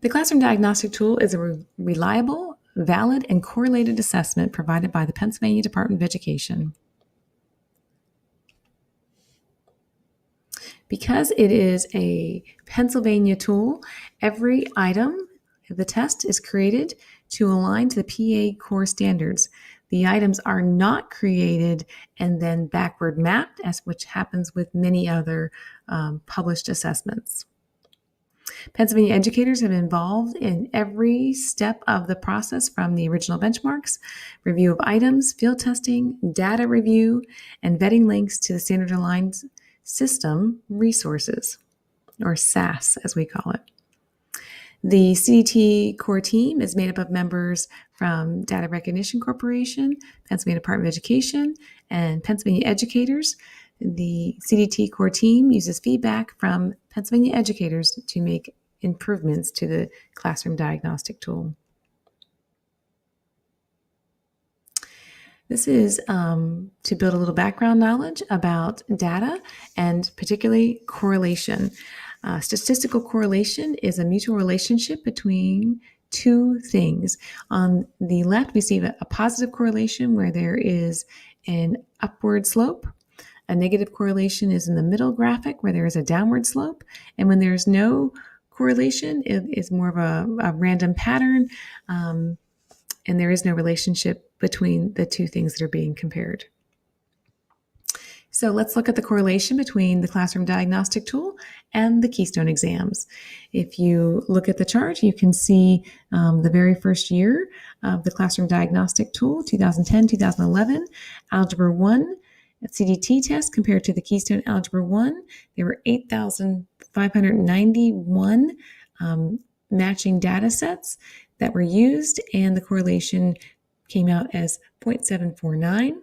The classroom diagnostic tool is a reliable, valid, and correlated assessment provided by the Pennsylvania Department of Education. Because it is a Pennsylvania tool, every item of the test is created to align to the PA core standards. The items are not created and then backward mapped, which happens with many other published assessments. Pennsylvania educators have been involved in every step of the process, from the original benchmarks, review of items, field testing, data review, and vetting links to the Standard Aligned System resources, or SAS as we call it. The CDT core team is made up of members from Data Recognition Corporation, Pennsylvania Department of Education, and Pennsylvania educators. The CDT core team uses feedback from Pennsylvania educators to make improvements to the classroom diagnostic tool. This is to build a little background knowledge about data and particularly correlation. Statistical correlation is a mutual relationship between two things. On the left, we see a positive correlation where there is an upward slope. A negative correlation is in the middle graphic where there is a downward slope. And when there's no correlation, it is more of a random pattern, and there is no relationship between the two things that are being compared. So let's look at the correlation between the classroom diagnostic tool and the Keystone exams. If you look at the chart, you can see the very first year of the classroom diagnostic tool, 2010, 2011, Algebra 1, CDT test compared to the Keystone Algebra 1. There were 8,591 matching data sets that were used, and the correlation came out as 0.749.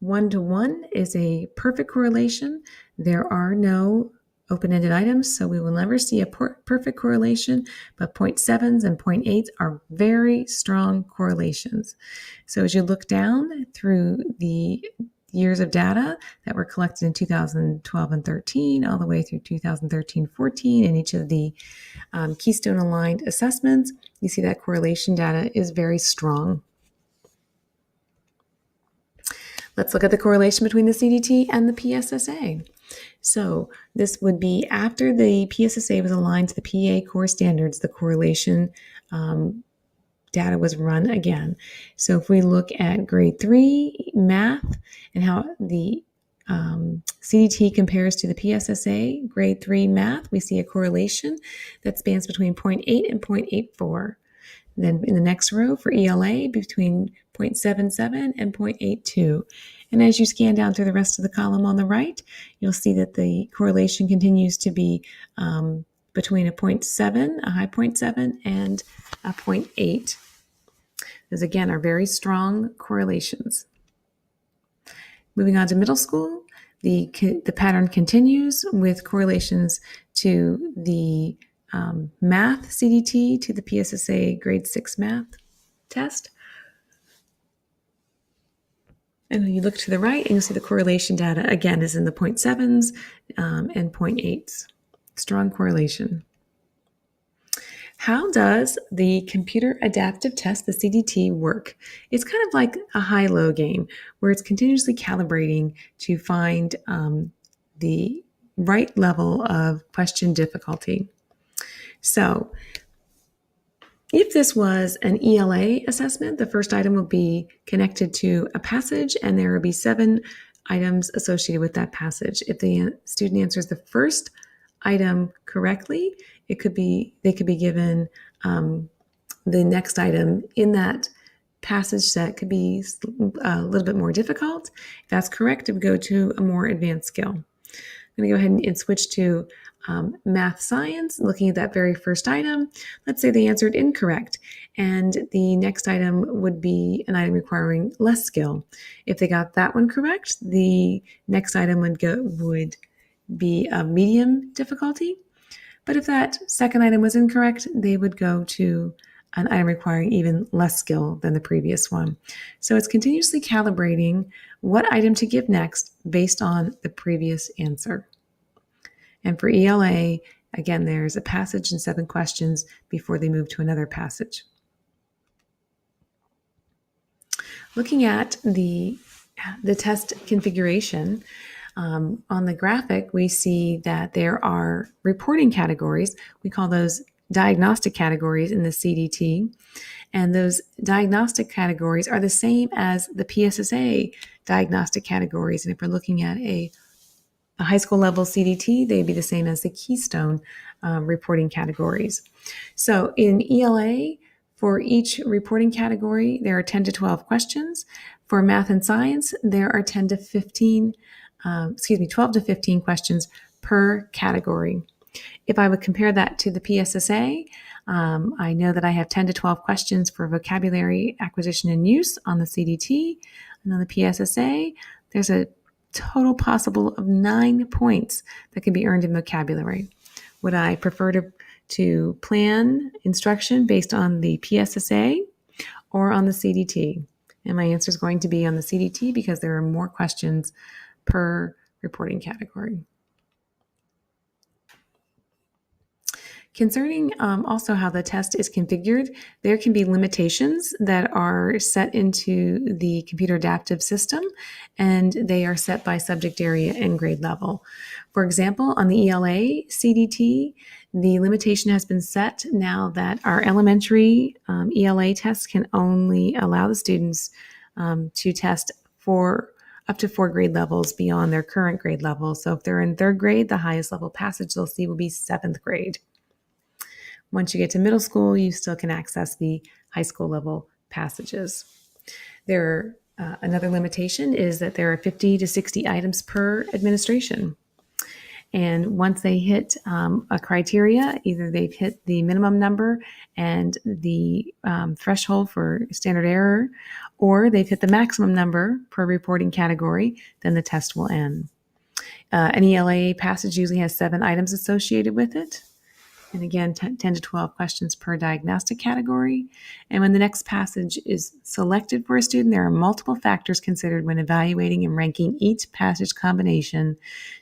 1-to-1 is a perfect correlation. There are no open-ended items, so we will never see a perfect correlation, but 0.7s and 0.8s are very strong correlations. So as you look down through the years of data that were collected in 2012 and 13, all the way through 2013-14, and each of the Keystone aligned assessments, you see that correlation data is very strong. Let's look at the correlation between the CDT and the PSSA. So this would be after the PSSA was aligned to the PA core standards, the correlation data was run again. So if we look at grade 3 math and how the CDT compares to the PSSA grade 3 math, we see a correlation that spans between 0.8 and 0.84. Then in the next row for ELA, between 0.77 and 0.82. And as you scan down through the rest of the column on the right, you'll see that the correlation continues to be between a 0.7, a high 0.7, and a 0.8. Those, again, are very strong correlations. Moving on to middle school, the pattern continues with correlations to the math CDT to the PSSA grade 6 math test. And when you look to the right, and you'll see the correlation data, again, is in the 0.7s and 0.8s. Strong correlation. How does the computer adaptive test, the CDT, work? It's kind of like a high-low game where it's continuously calibrating to find the right level of question difficulty. So if this was an ELA assessment, the first item will be connected to a passage, and there will be 7 items associated with that passage. If the student answers the first item correctly, they could be given the next item in that passage set could be a little bit more difficult. If that's correct, it would go to a more advanced skill. I'm going to go ahead and switch to math science, looking at that very first item. Let's say they answered incorrect, and the next item would be an item requiring less skill. If they got that one correct, the next item would be a medium difficulty. But if that second item was incorrect, they would go to an item requiring even less skill than the previous one. So it's continuously calibrating what item to give next based on the previous answer. And for ELA, Again, there's a passage and 7 questions before they move to another passage. Looking at the test configuration, on the graphic, we see that there are reporting categories. We call those diagnostic categories in the CDT. And those diagnostic categories are the same as the PSSA diagnostic categories. And if we're looking at a high school level CDT, they'd be the same as the Keystone reporting categories. So in ELA, for each reporting category, there are 10 to 12 questions. For math and science, there are 12 to 15 questions per category. If I would compare that to the PSSA, I know that I have 10 to 12 questions for vocabulary acquisition and use on the CDT. And on the PSSA, there's a total possible of 9 points that can be earned in vocabulary. Would I prefer to plan instruction based on the PSSA or on the CDT? And my answer is going to be on the CDT because there are more questions per reporting category. Concerning also how the test is configured, there can be limitations that are set into the computer adaptive system, and they are set by subject area and grade level. For example, on the ELA CDT, the limitation has been set now that our elementary ELA tests can only allow the students to test for up to 4 grade levels beyond their current grade level. So if they're in 3rd grade, the highest level passage they'll see will be 7th grade. Once you get to middle school, you still can access the high school level passages. Another limitation is that there are 50 to 60 items per administration. And once they hit a criteria, either they've hit the minimum number and the threshold for standard error, or they've hit the maximum number per reporting category, then the test will end. An ELA passage usually has 7 items associated with it. And again, 10 to 12 questions per diagnostic category. And when the next passage is selected for a student, there are multiple factors considered when evaluating and ranking each passage combination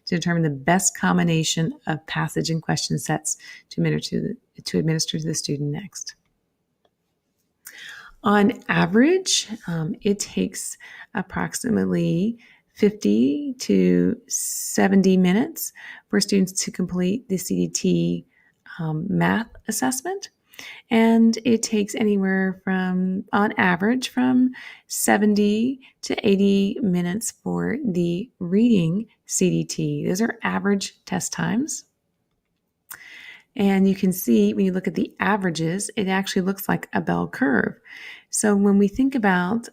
to determine the best combination of passage and question sets to administer to the student next. On average, it takes approximately 50 to 70 minutes for students to complete the CDT math assessment. And it takes anywhere from, on average, from 70 to 80 minutes for the reading CDT. Those are average test times. And you can see when you look at the averages, it actually looks like a bell curve. So when we think about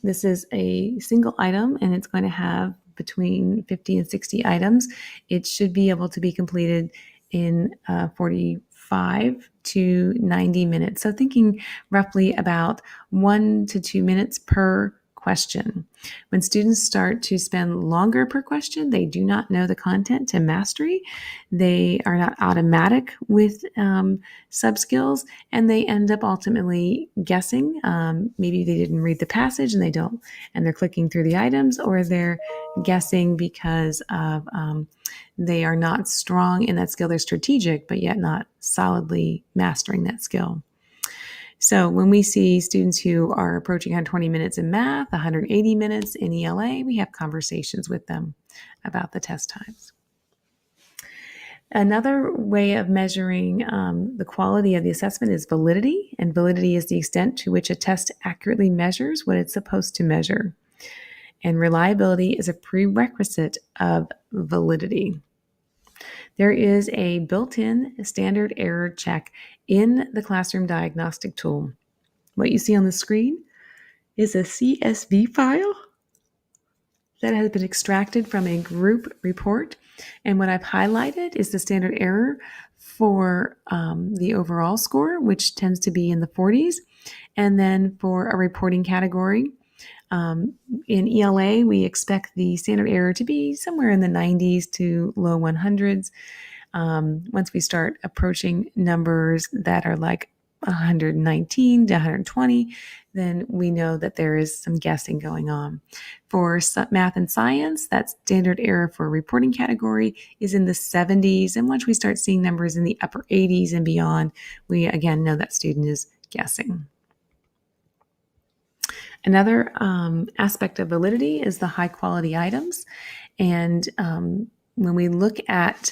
this is a single item and it's going to have between 50 and 60 items, it should be able to be completed in 45 to 90 minutes. So thinking roughly about 1 to 2 minutes per question. When students start to spend longer per question, they do not know the content to mastery. They are not automatic with sub-skills, and they end up ultimately guessing. Maybe they didn't read the passage and they're clicking through the items, or they're guessing because of they are not strong in that skill. They're strategic, but yet not solidly mastering that skill. So when we see students who are approaching 120 minutes in math, 180 minutes in ELA, we have conversations with them about the test times. Another way of measuring the quality of the assessment is validity, and validity is the extent to which a test accurately measures what it's supposed to measure. And reliability is a prerequisite of validity. There is a built-in standard error check in the classroom diagnostic tool. What you see on the screen is a CSV file that has been extracted from a group report. And what I've highlighted is the standard error for the overall score, which tends to be in the 40s. And then for a reporting category, in ELA, we expect the standard error to be somewhere in the 90s to low 100s. Once we start approaching numbers that are like 119 to 120, then we know that there is some guessing going on. For math and science, that standard error for reporting category is in the 70s. And once we start seeing numbers in the upper 80s and beyond, we again know that student is guessing. Another aspect of validity is the high quality items. And when we look at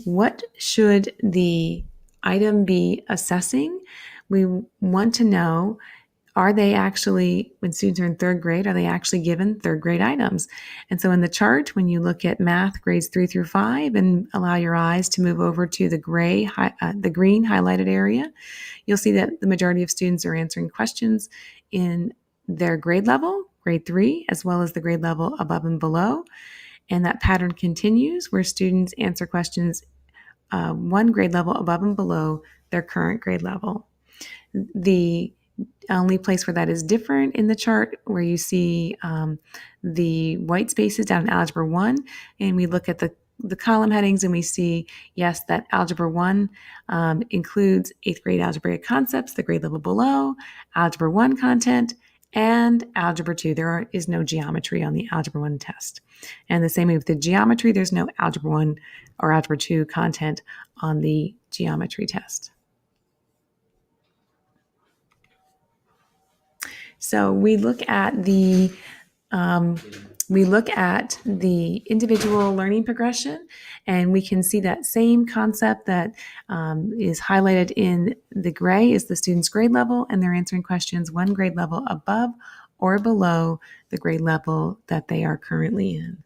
what should the item be assessing, we want to know, are they actually, when students are in third grade, are they actually given third grade items? And so in the chart, when you look at math grades 3 through 5 and allow your eyes to move over to the green highlighted area, you'll see that the majority of students are answering questions in their grade level, grade 3, as well as the grade level above and below. And that pattern continues where students answer questions one grade level above and below their current grade level. The only place where that is different in the chart, where you see the white spaces down in Algebra 1, and we look at the column headings and we see, yes, that Algebra 1 includes 8th grade algebraic concepts, the grade level below, Algebra 1 content, and Algebra 2. There is no geometry on the Algebra 1 test. And the same way with the geometry, there's no Algebra 1 or Algebra 2 content on the geometry test. So we look at the individual learning progression, and we can see that same concept that is highlighted in the gray is the student's grade level, and they're answering questions one grade level above or below the grade level that they are currently in.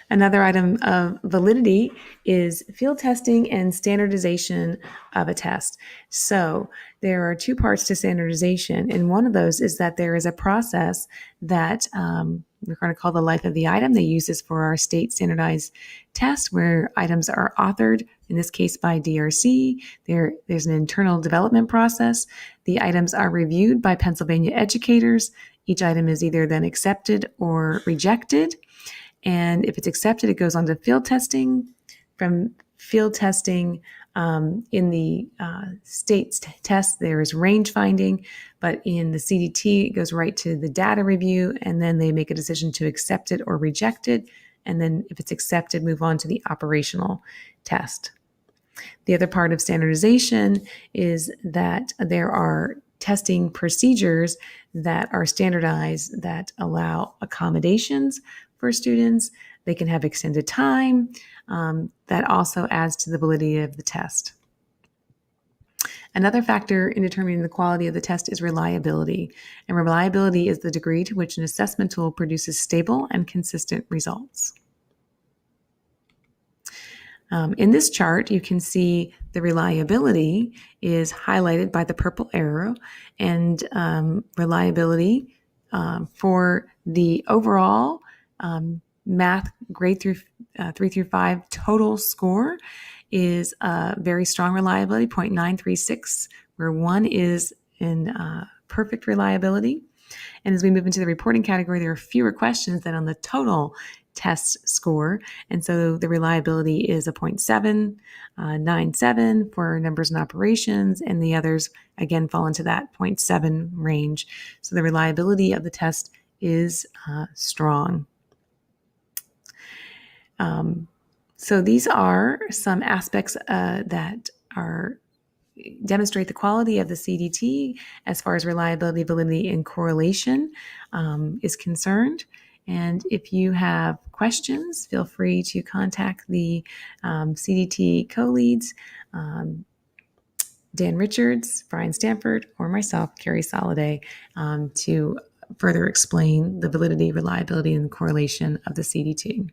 Another item of validity is field testing and standardization of a test. So there are two parts to standardization, and one of those is that there is a process that we're going to call the life of the item. They use this for our state standardized test where items are authored, in this case by DRC. There's an internal development process. The items are reviewed by Pennsylvania educators. Each item is either then accepted or rejected. And if it's accepted, it goes on to field testing. From field testing in the state's test, there is range finding, but in the CDT, it goes right to the data review, and then they make a decision to accept it or reject it. And then if it's accepted, move on to the operational test. The other part of standardization is that there are testing procedures that are standardized that allow accommodations for students. They can have extended time. That also adds to the validity of the test. Another factor in determining the quality of the test is reliability. And reliability is the degree to which an assessment tool produces stable and consistent results. In this chart, you can see the reliability is highlighted by the purple arrow, and reliability for the overall math grade 3 through 5 total score is very strong reliability, 0.936, where 1 is in perfect reliability. And as we move into the reporting category, there are fewer questions than on the total test score. And so the reliability is a 0.797 for numbers and operations, and the others, again, fall into that 0.7 range. So the reliability of the test is strong. So these are some aspects that demonstrate the quality of the CDT as far as reliability, validity, and correlation is concerned. And if you have questions, feel free to contact the CDT co-leads, Dan Richards, Brian Stanford, or myself, Carrie Soliday, to further explain the validity, reliability, and correlation of the CDT.